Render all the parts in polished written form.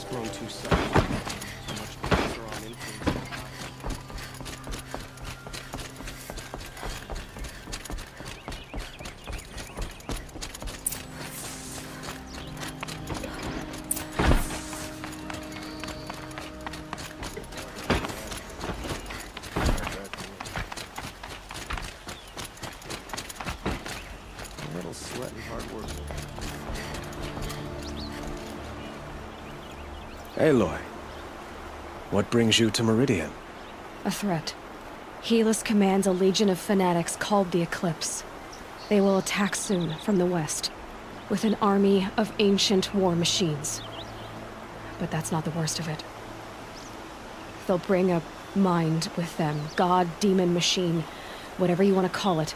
grown too soft. So much pressure on influence. A little sweat and hard work. Aloy, what brings you to Meridian? A threat. Helis commands a legion of fanatics called the Eclipse. They will attack soon from the west, with an army of ancient war machines. But that's not the worst of it. They'll bring a mind with them, god, demon, machine, whatever you want to call it.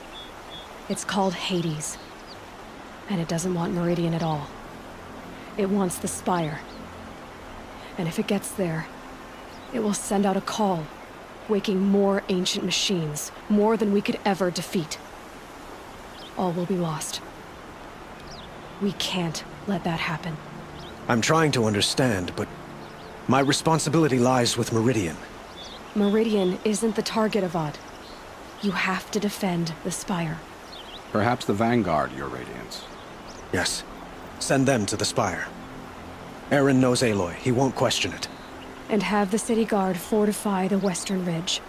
It's called Hades. And it doesn't want Meridian at all. It wants the Spire. And if it gets there, it will send out a call, waking more ancient machines, more than we could ever defeat. All will be lost. We can't let that happen. I'm trying to understand, but my responsibility lies with Meridian. Meridian isn't the target, Avad. You have to defend the Spire. Perhaps the Vanguard, Your Radiance. Yes, send them to the Spire. Aaron knows Aloy. He won't question it. And have the city guard fortify the western ridge.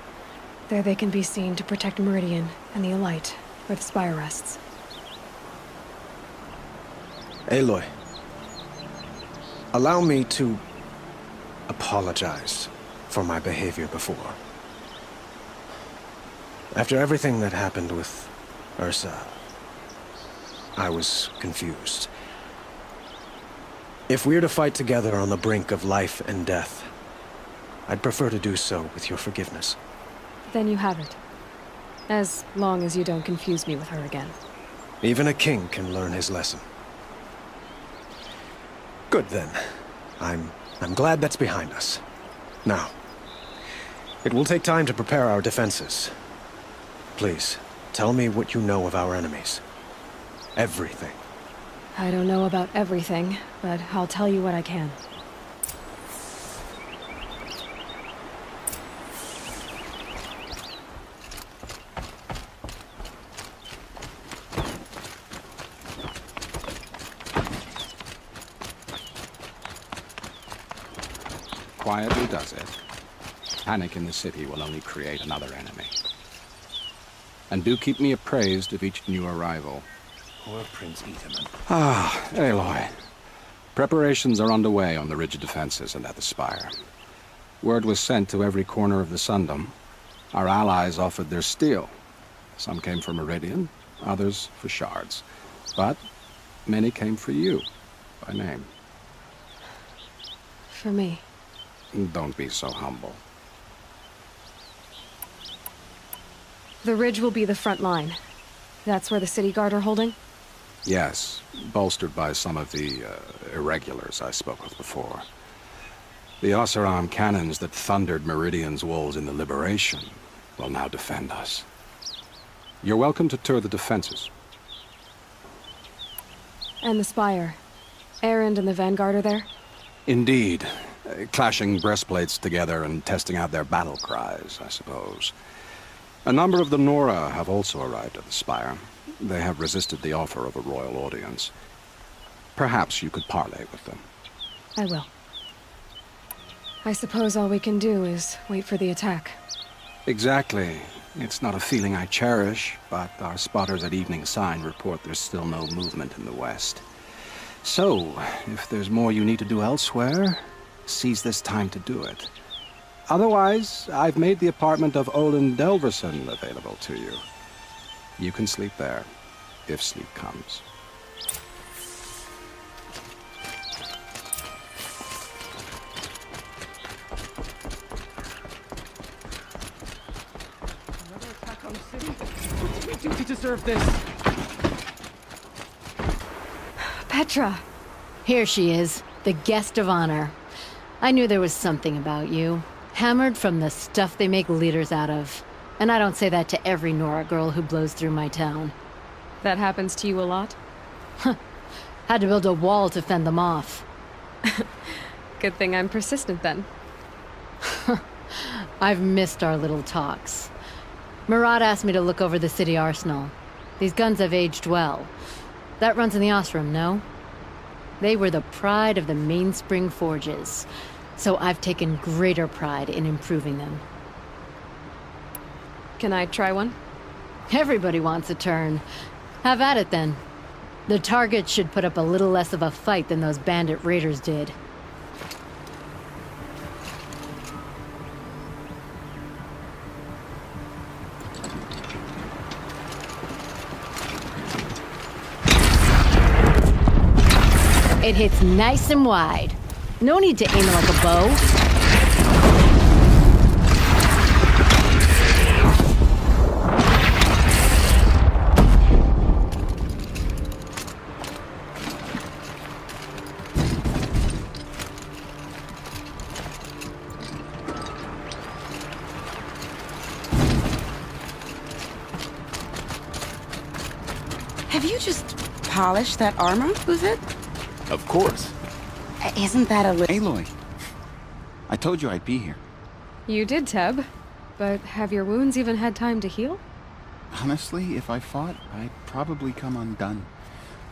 There they can be seen to protect Meridian and the Elite, where the Spire rests. Aloy, allow me to apologize for my behavior before. After everything that happened with Ursa, I was confused. If we're to fight together on the brink of life and death, I'd prefer to do so with your forgiveness. Then you have it. As long as you don't confuse me with her again. Even a king can learn his lesson. Good then. I'm glad that's behind us. Now, it will take time to prepare our defenses. Please, tell me what you know of our enemies. Everything. I don't know about everything, but I'll tell you what I can. Quietly does it. Panic in the city will only create another enemy. And do keep me appraised of each new arrival. Poor Prince Etherman. Ah, Aloy. Preparations are underway on the ridge defenses and at the Spire. Word was sent to every corner of the Sundom. Our allies offered their steel. Some came for Meridian, others for shards. But many came for you, by name. For me. Don't be so humble. The ridge will be the front line. That's where the city guard are holding? Yes, bolstered by some of the irregulars I spoke with before. The Oseram cannons that thundered Meridian's walls in the Liberation will now defend us. You're welcome to tour the defenses. And the Spire. Erend and the Vanguard are there? Indeed. Clashing breastplates together and testing out their battle cries, I suppose. A number of the Nora have also arrived at the Spire. They have resisted the offer of a royal audience. Perhaps you could parley with them. I will. I suppose all we can do is wait for the attack. Exactly. It's not a feeling I cherish, but our spotters at Evening Sign report there's still no movement in the west. So, if there's more you need to do elsewhere, seize this time to do it. Otherwise, I've made the apartment of Olin Delverson available to you. You can sleep there, if sleep comes. Another attack on the city? What did we do to deserve this? Petra! Here she is, the guest of honor. I knew there was something about you. Hammered from the stuff they make leaders out of. And I don't say that to every Nora girl who blows through my town. That happens to you a lot? Had to build a wall to fend them off. Good thing I'm persistent then. I've missed our little talks. Murat asked me to look over the city arsenal. These guns have aged well. That runs in the Ostrom, no? They were the pride of the Mainspring forges, so I've taken greater pride in improving them. Can I try one? Everybody wants a turn. Have at it then. The target should put up a little less of a fight than those bandit raiders did. It hits nice and wide. No need to aim it like a bow. Have you just polished that armor, was it? Of course. Isn't that a little... Aloy, I told you I'd be here. You did, Teb. But have your wounds even had time to heal? Honestly, if I fought, I'd probably come undone.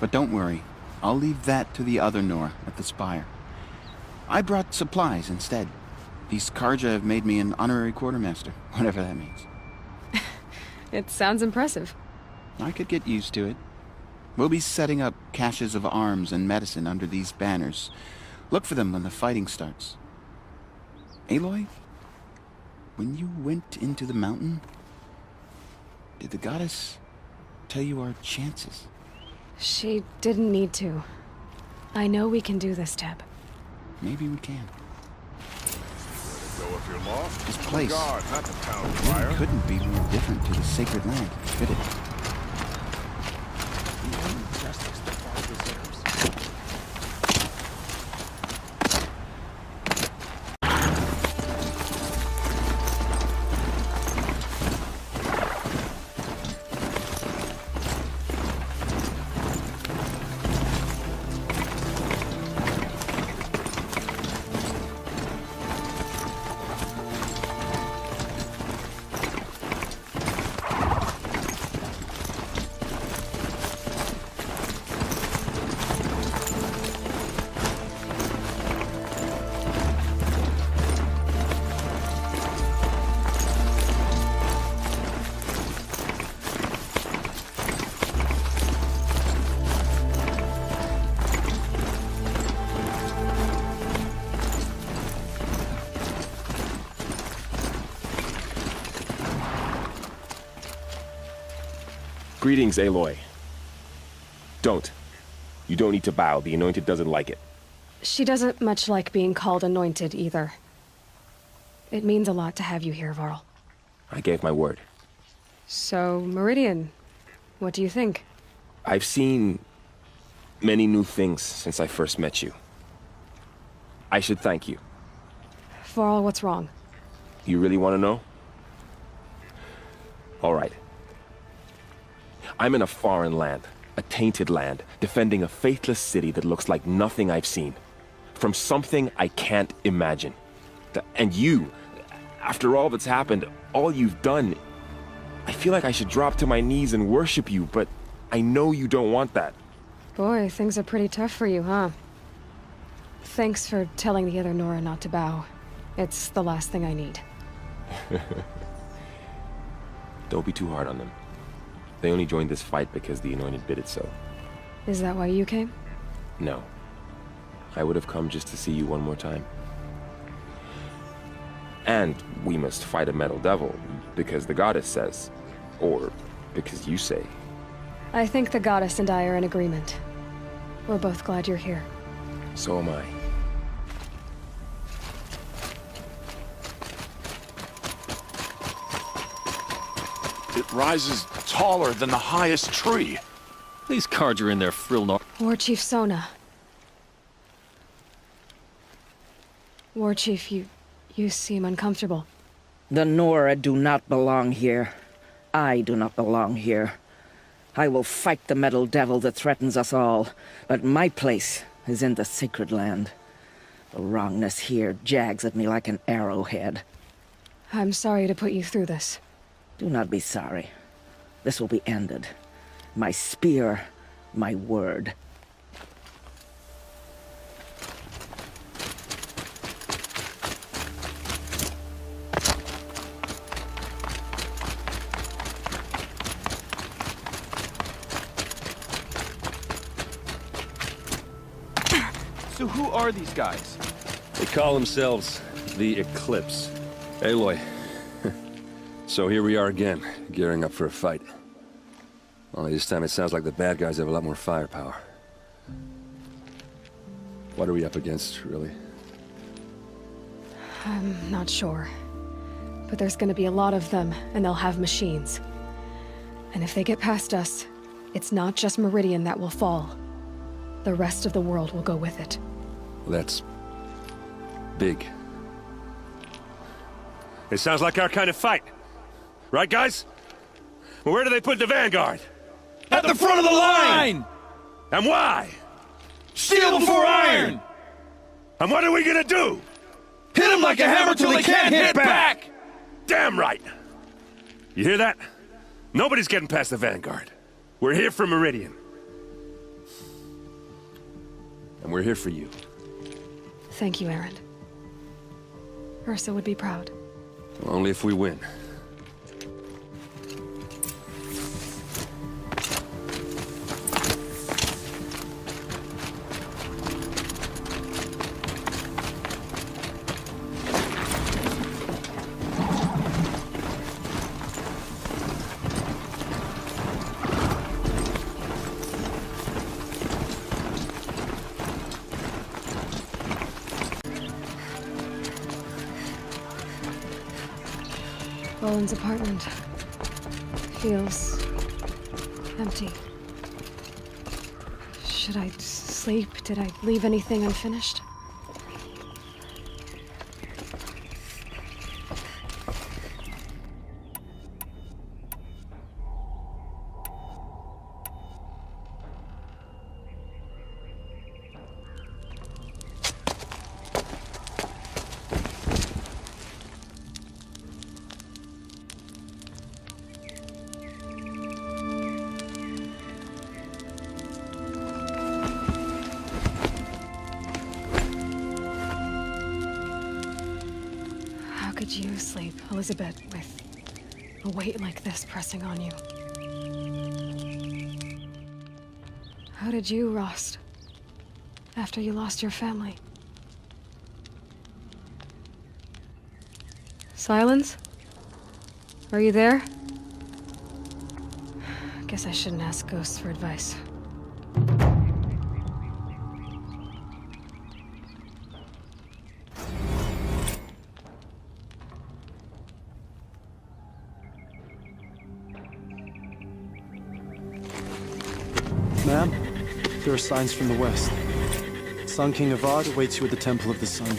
But don't worry, I'll leave that to the other Nora at the Spire. I brought supplies instead. These Karja have made me an honorary quartermaster, whatever that means. It sounds impressive. I could get used to it. We'll be setting up caches of arms and medicine under these banners. Look for them when the fighting starts. Aloy, when you went into the mountain, did the goddess tell you our chances? She didn't need to. I know we can do this, Teb. Maybe we can. So if you're lost, This place God, not the town really crier. couldn't be more different to the sacred land, could it? Justice the far deserves. Greetings, Aloy. Don't. You don't need to bow. The Anointed doesn't like it. She doesn't much like being called anointed either. It means a lot to have you here, Varl. I gave my word. So, Meridian, what do you think? I've seen many new things since I first met you. I should thank you. Varl, what's wrong? You really want to know? All right. I'm in a foreign land, a tainted land, defending a faithless city that looks like nothing I've seen. From something I can't imagine. And you, after all that's happened, all you've done, I feel like I should drop to my knees and worship you, but I know you don't want that. Boy, things are pretty tough for you, huh? Thanks for telling the other Nora not to bow. It's the last thing I need. Don't be too hard on them. They only joined this fight because the Anointed bid it so. Is that why you came? No. I would have come just to see you one more time. And we must fight a metal devil, because the goddess says. Or because you say. I think the goddess and I are in agreement. We're both glad you're here. So am I. It rises taller than the highest tree. These cards are in their frill no- War Chief Sona. War Chief, you seem uncomfortable. The Nora do not belong here. I do not belong here. I will fight the metal devil that threatens us all, but my place is in the sacred land. The wrongness here jags at me like an arrowhead. I'm sorry to put you through this. Do not be sorry. This will be ended. My spear, my word. So who are these guys? They call themselves the Eclipse. Aloy. So here we are again, gearing up for a fight. Only this time it sounds like the bad guys have a lot more firepower. What are we up against, really? I'm not sure. But there's gonna be a lot of them, and they'll have machines. And if they get past us, it's not just Meridian that will fall. The rest of the world will go with it. That's big. It sounds like our kind of fight. Right, guys? Well, where do they put the Vanguard? At the front of the line! And why? Steel before iron! And what are we gonna do? Hit them like a hammer till they can't hit back! Damn right! You hear that? Nobody's getting past the Vanguard. We're here for Meridian. And we're here for you. Thank you, Aaron. Ursa would be proud. Only if we win. Roland's apartment feels empty. Should I sleep? Did I leave anything unfinished? How could you sleep, Elizabeth, with a weight like this pressing on you? How did you, Rost, after you lost your family? Silence? Are you there? Guess I shouldn't ask ghosts for advice. Ma'am, there are signs from the west. Sun King Avad awaits you at the Temple of the Sun.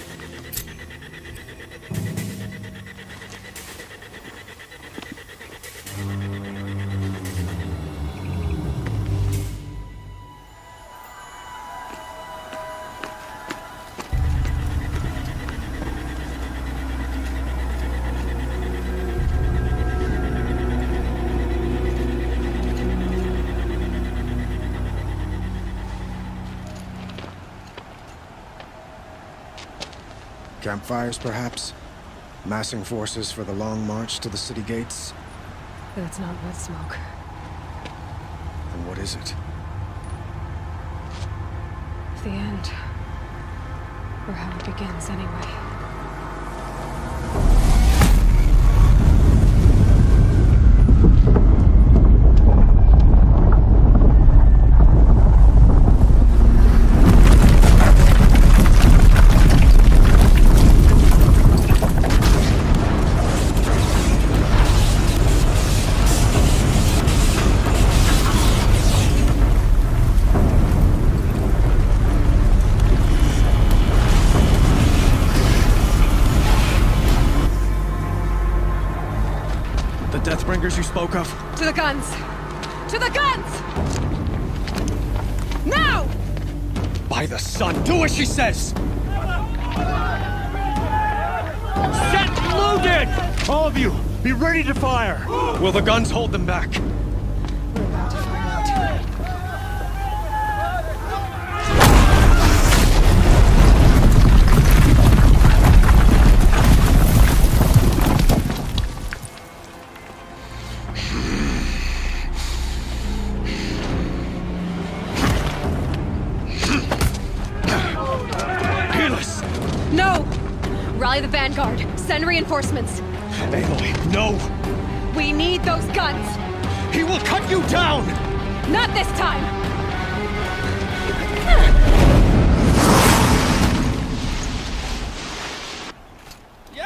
Campfires, perhaps? Massing forces for the long march to the city gates? That's not wood smoke. Then what is it? The end. Or how it begins, anyway. The Deathbringers you spoke of? To the guns! To the guns! Now! By the sun, do as she says! Loaded! All of you, be ready to fire! Will the guns hold them back? We're about to find out. No! Rally the vanguard. Send reinforcements. Aloy, no! We need those guns. He will cut you down! Not this time!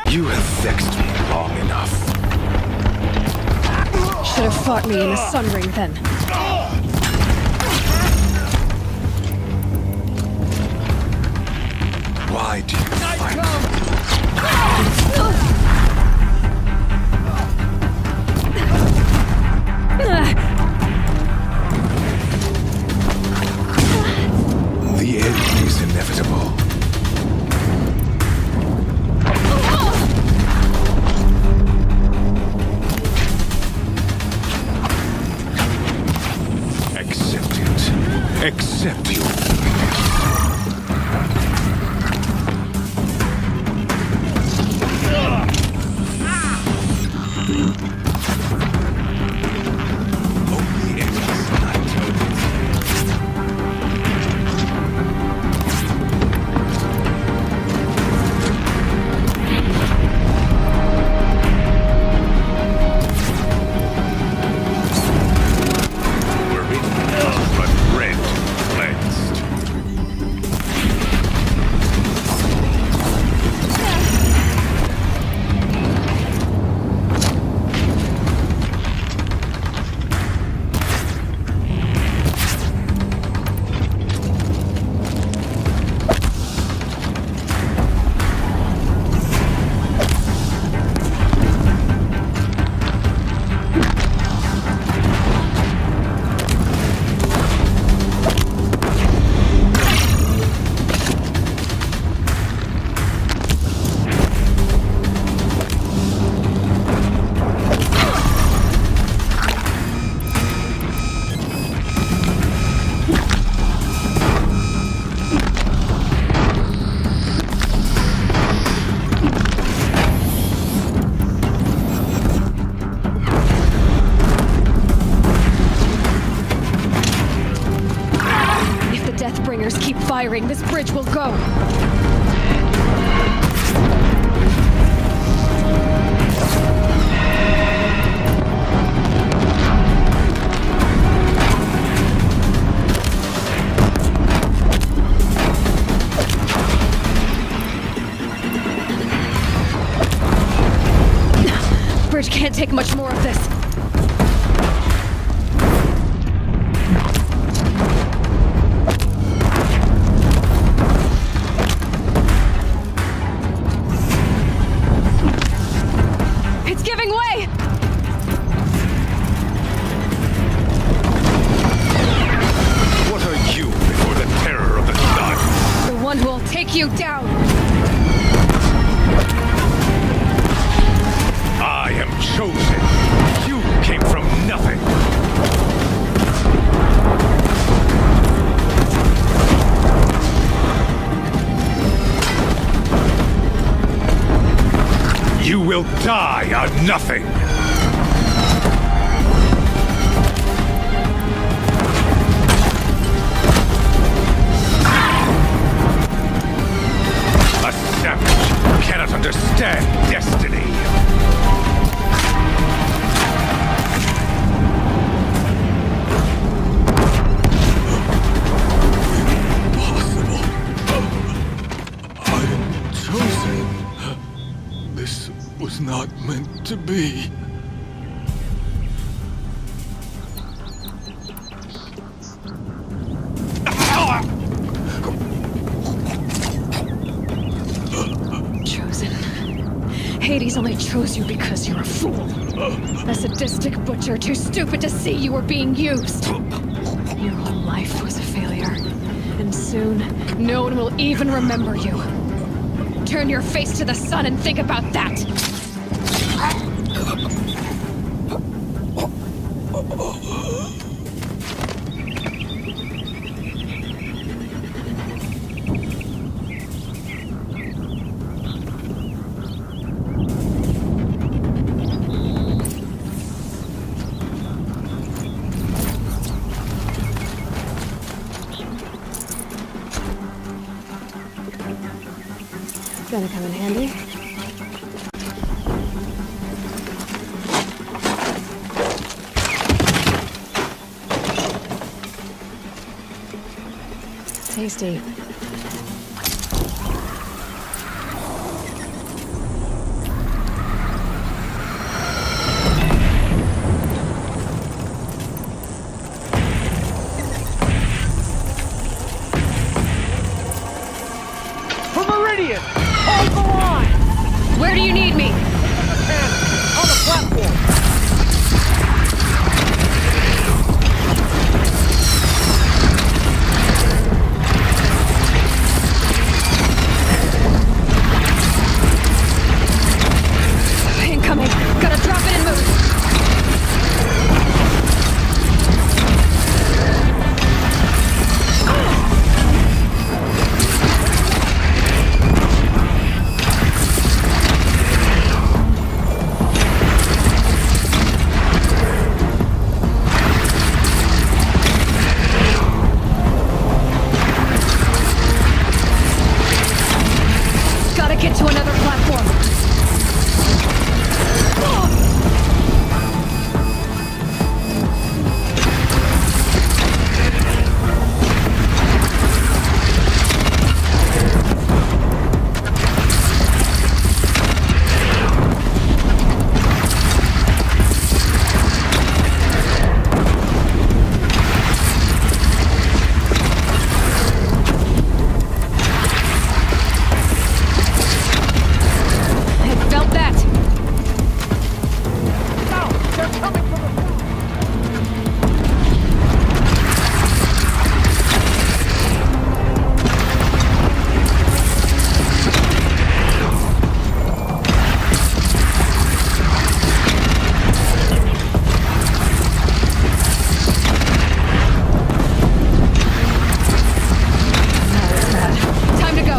You have vexed me long enough. Should have fought me in the sun ring then. Why do you fight? The end is inevitable. Accept it. Accept your Keep firing, this bridge will go! Bridge can't take much more of this. You down! I am chosen. You came from nothing. You will die on nothing. Cannot understand destiny. Impossible. I am chosen. This was not meant to be. Hades only chose you because you're a fool. A sadistic butcher too stupid to see you were being used. Your whole life was a failure. And soon, no one will even remember you. Turn your face to the sun and think about that! Gonna come in handy. Tasty. For Meridian! Hold the line! Where do you need me? On the platform! Incoming. Gotta drop it and move. Gotta get to another platform. I felt that. They're coming from the... Time to go.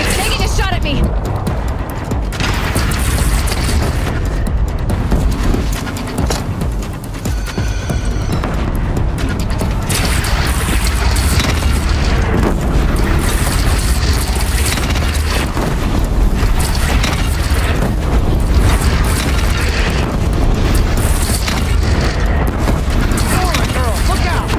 It's taking a shot at me. Look out!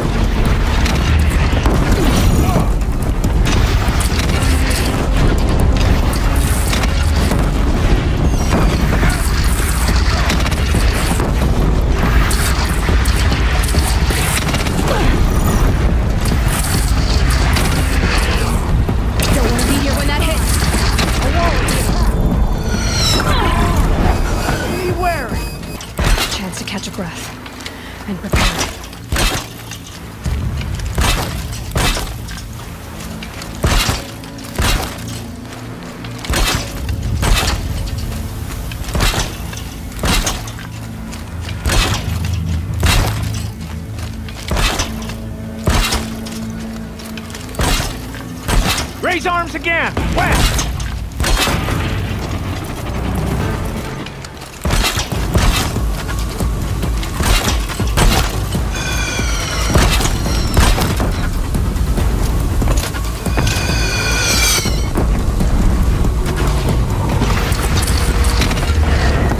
Don't want to be here when that hits. What are you wearing? Chance to catch a breath and prepare. Raise arms again! West!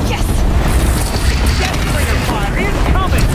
Yes! Deathbringer fire incoming!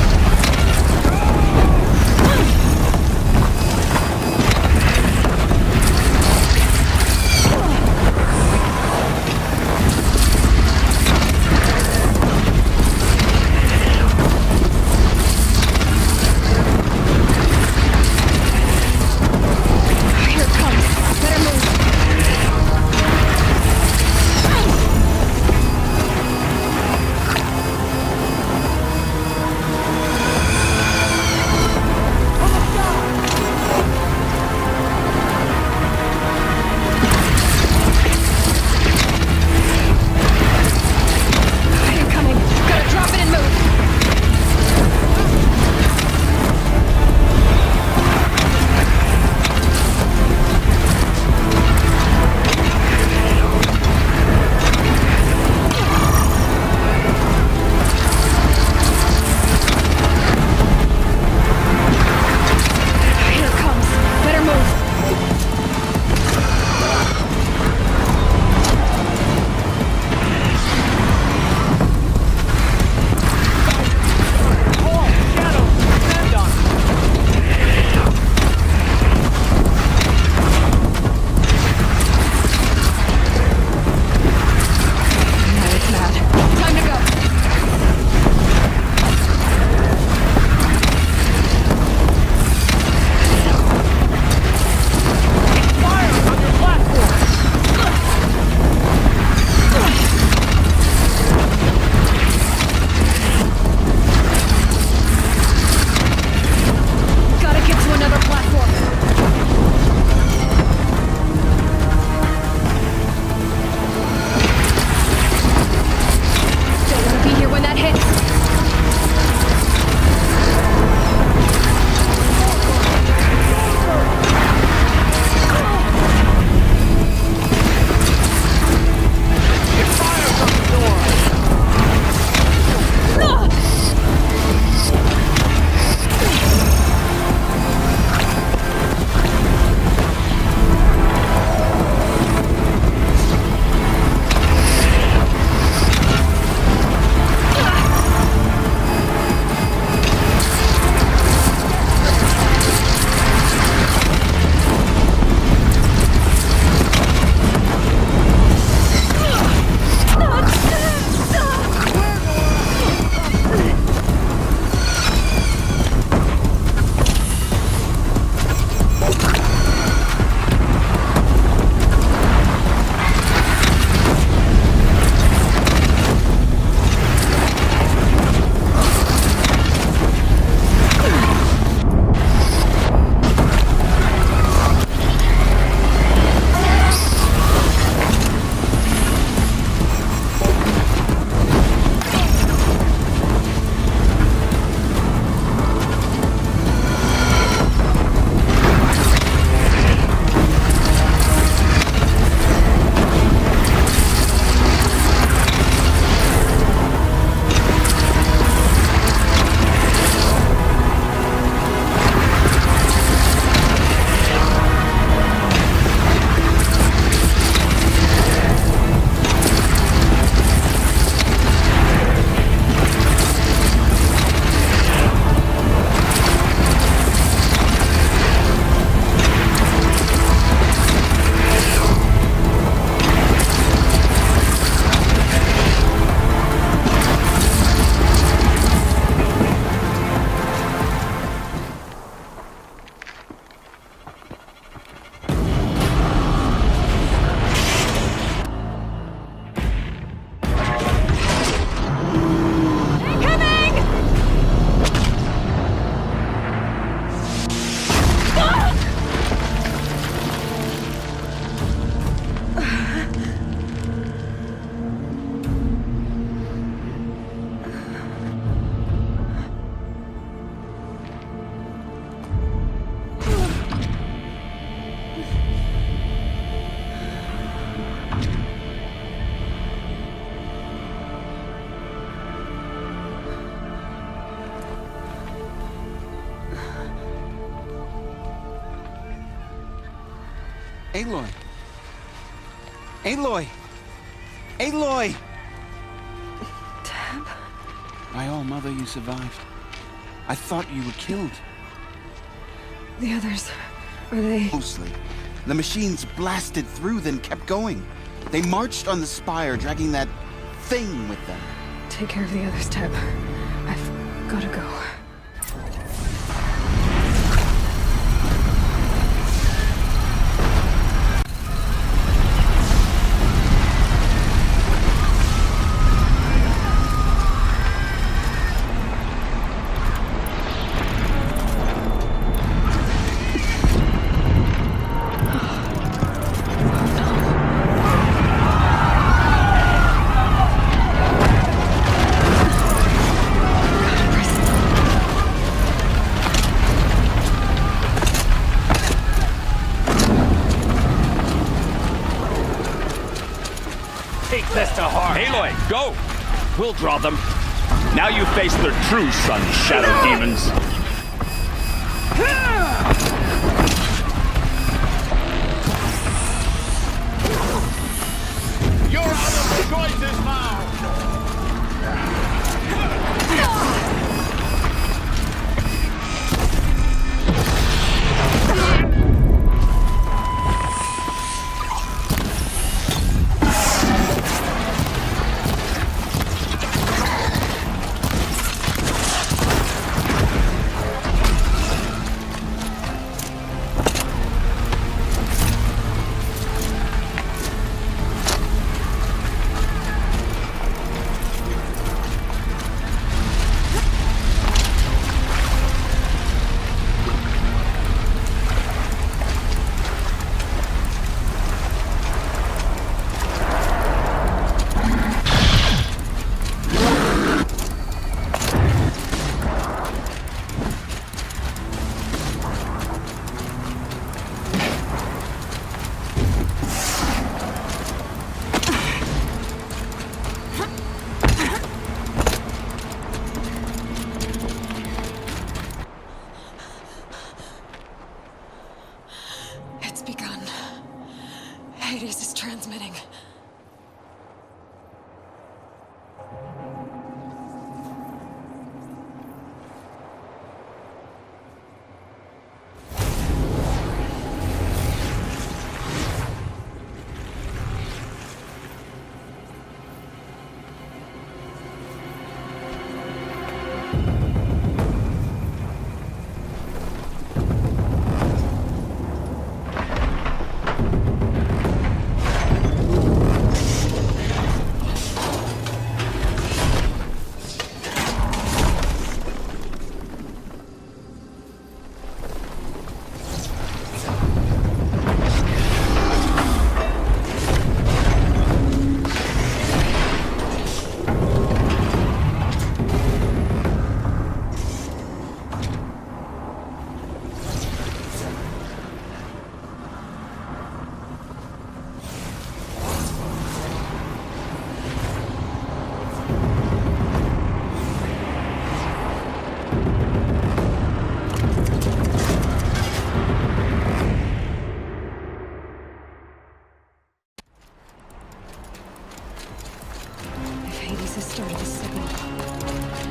Aloy! Aloy! Aloy! Tab? My all mother, you survived. I thought you were killed. The others, are they... Mostly. The machines blasted through, then kept going. They marched on the spire, dragging that thing with them. Take care of the others, Tab. I've gotta go. Take this to heart. Aloy, go! We'll draw them. Now you face their true son, shadow demons. You're out of choices now! Hades is transmitting.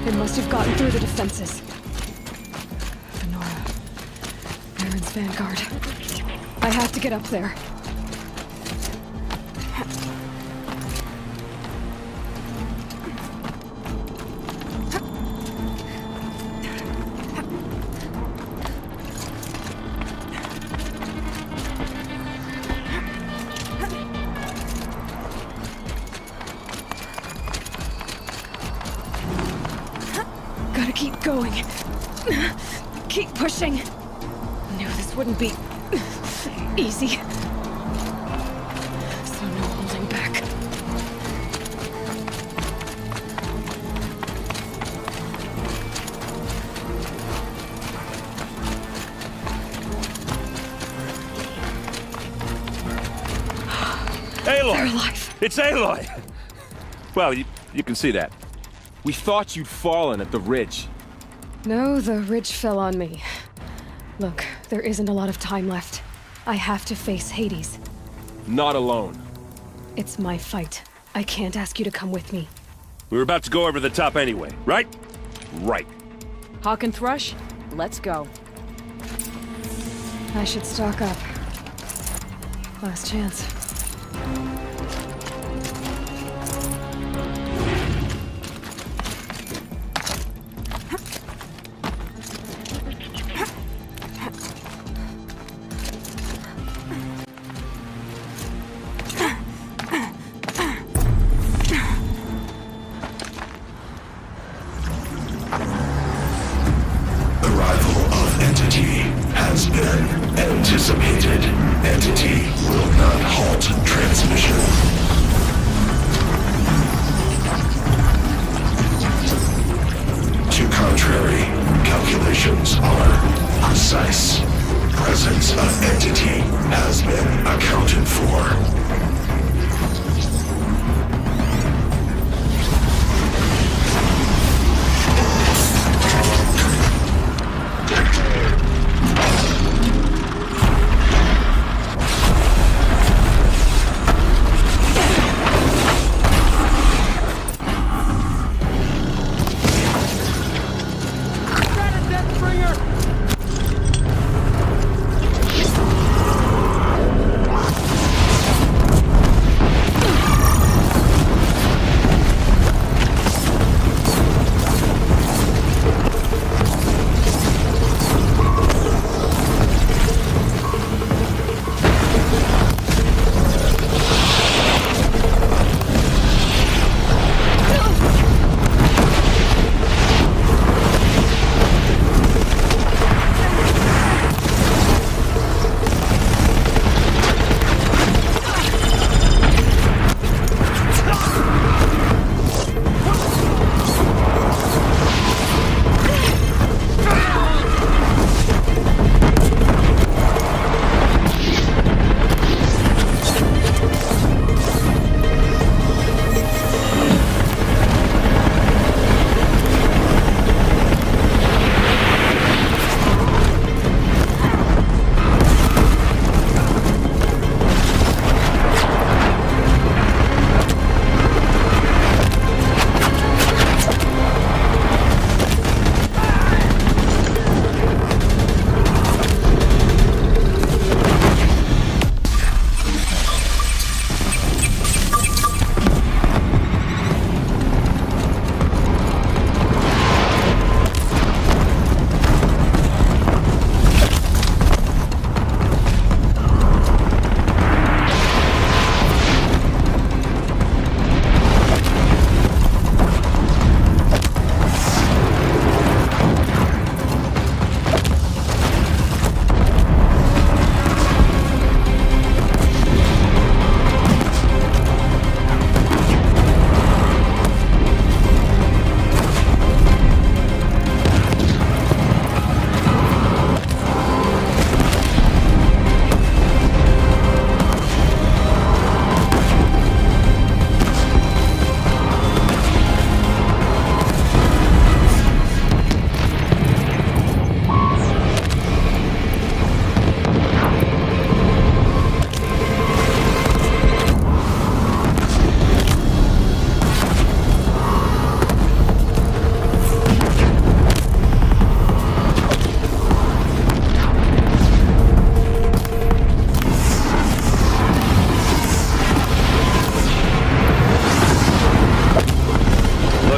It must have gotten through the defenses. Fenora. Baron's vanguard. I have to get up there. Gotta keep going. Keep pushing. Knew this wouldn't be easy. So no holding back. Aloy! They're alive. It's Aloy! Well, you can see that. We thought you'd fallen at the ridge. No, the ridge fell on me. Look, there isn't a lot of time left. I have to face Hades. Not alone. It's my fight. I can't ask you to come with me. We were about to go over the top anyway, right? Right. Hawk and Thrush, let's go. I should stock up. Last chance. Anticipated. Entity will not halt transmission. To contrary, calculations are precise. Presence of entity has been accounted for.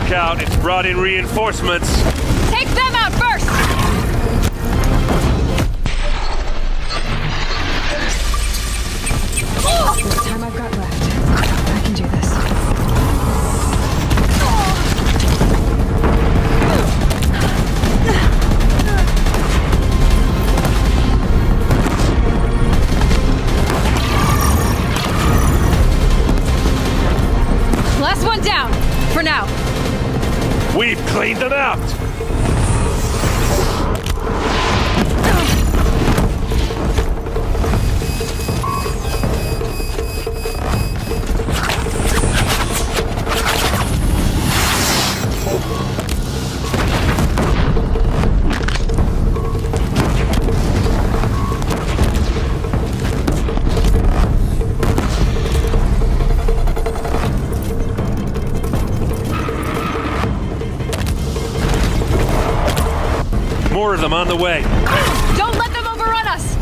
Out, it's brought in reinforcements. Take them out first! This time I've got left. I can do this. Last one down, for now. We've cleaned them out! More of them on the way. Don't let them overrun us!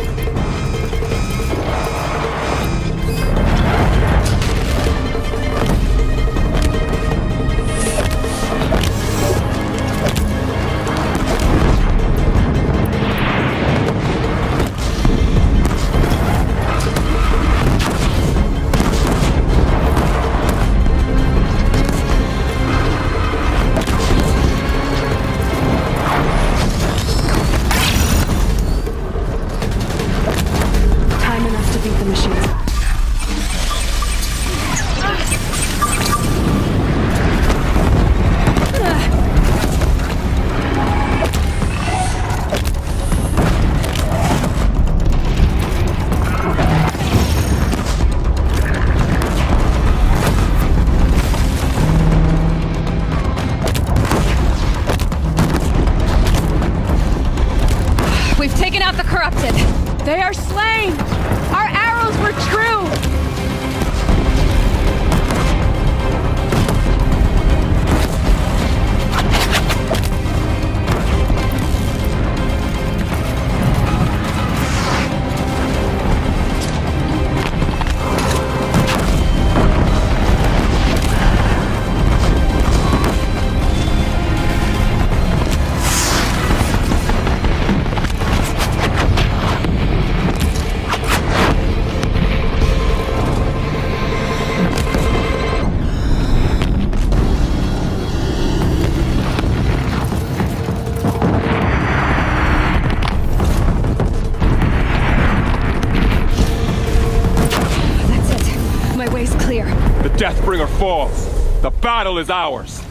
They are slain! Our arrows were true! Deathbringer falls. The battle is ours.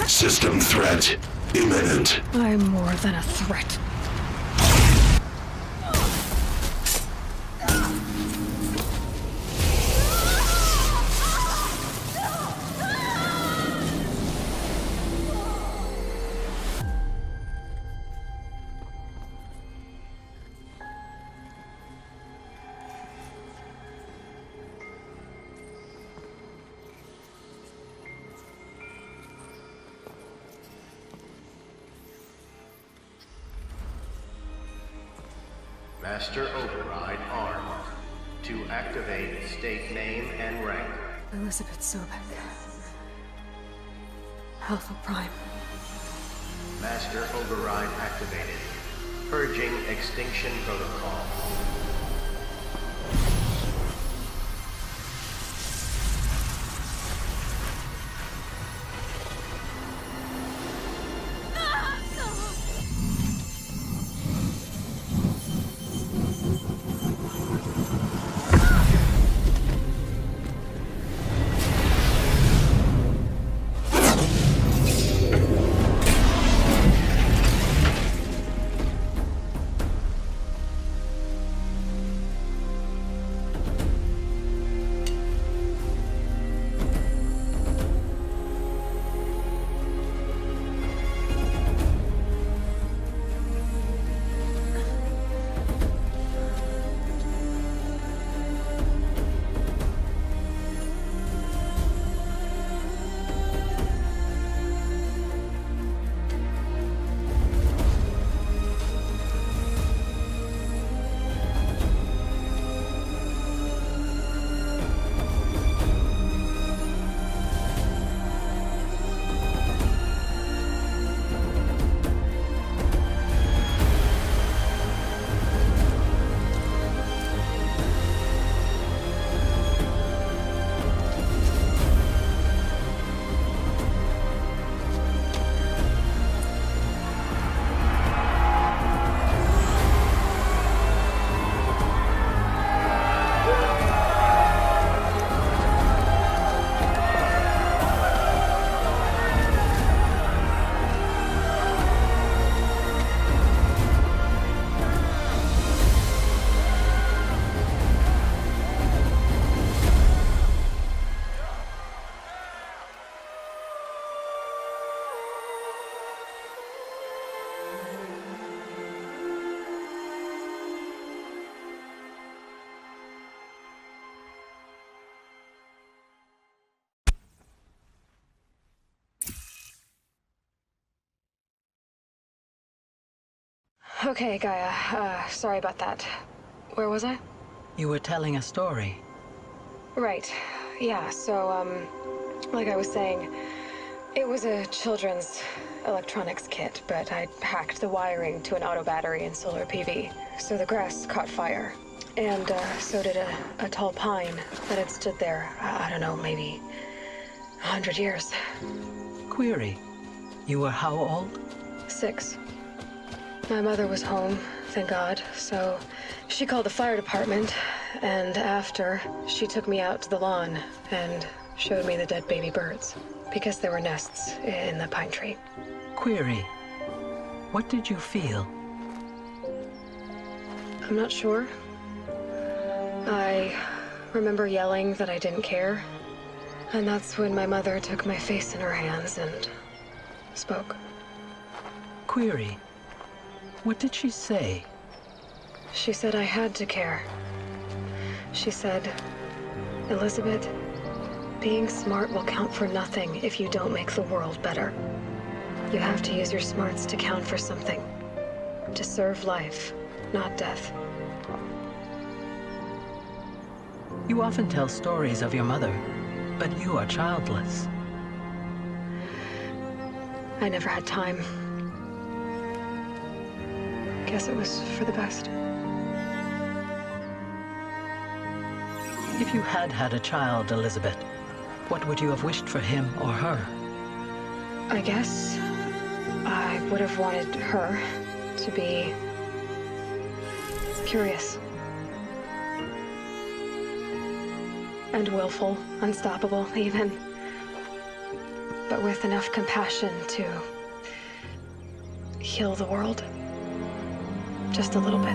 System threat imminent. I'm more than a threat. Master Override armed. To activate, state name and rank. Elizabeth Sobek. Alpha Prime. Master Override activated. Purging extinction protocol. Okay, Gaia. Sorry about that. Where was I? You were telling a story. Right. Yeah, so, like I was saying, it was a children's electronics kit, but I hacked the wiring to an auto battery and solar PV. So the grass caught fire. And, so did a tall pine that had stood there, I don't know, maybe 100 years. Query. You were how old? 6. My mother was home, thank God, so she called the fire department, and after, she took me out to the lawn and showed me the dead baby birds, because there were nests in the pine tree. Query. What did you feel? I'm not sure. I remember yelling that I didn't care, and that's when my mother took my face in her hands and spoke. Query. What did she say? She said I had to care. She said, Elizabeth, being smart will count for nothing if you don't make the world better. You have to use your smarts to count for something. To serve life, not death. You often tell stories of your mother, but you are childless. I never had time. Guess it was for the best. If you had had a child, Elizabeth, what would you have wished for him or her? I guess I would have wanted her to be curious. And willful, unstoppable even. But with enough compassion to heal the world. Just a little bit.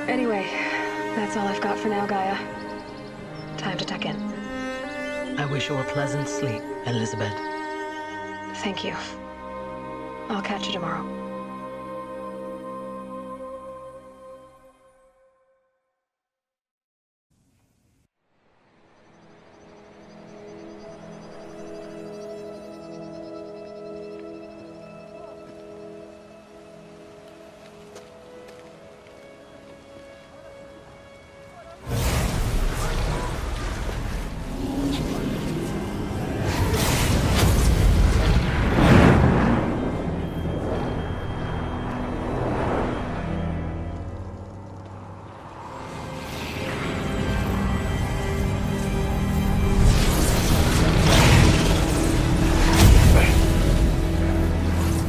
Anyway, that's all I've got for now, Gaia. Time to tuck in. I wish you a pleasant sleep, Elizabeth. Thank you. I'll catch you tomorrow.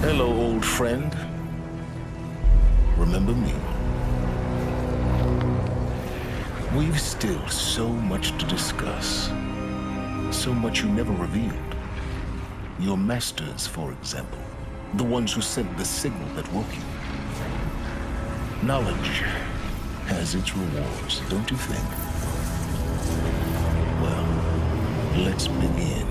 Hello, old friend. Remember me? We've still so much to discuss. So much you never revealed. Your masters, for example. The ones who sent the signal that woke you. Knowledge has its rewards, don't you think? Well, let's begin.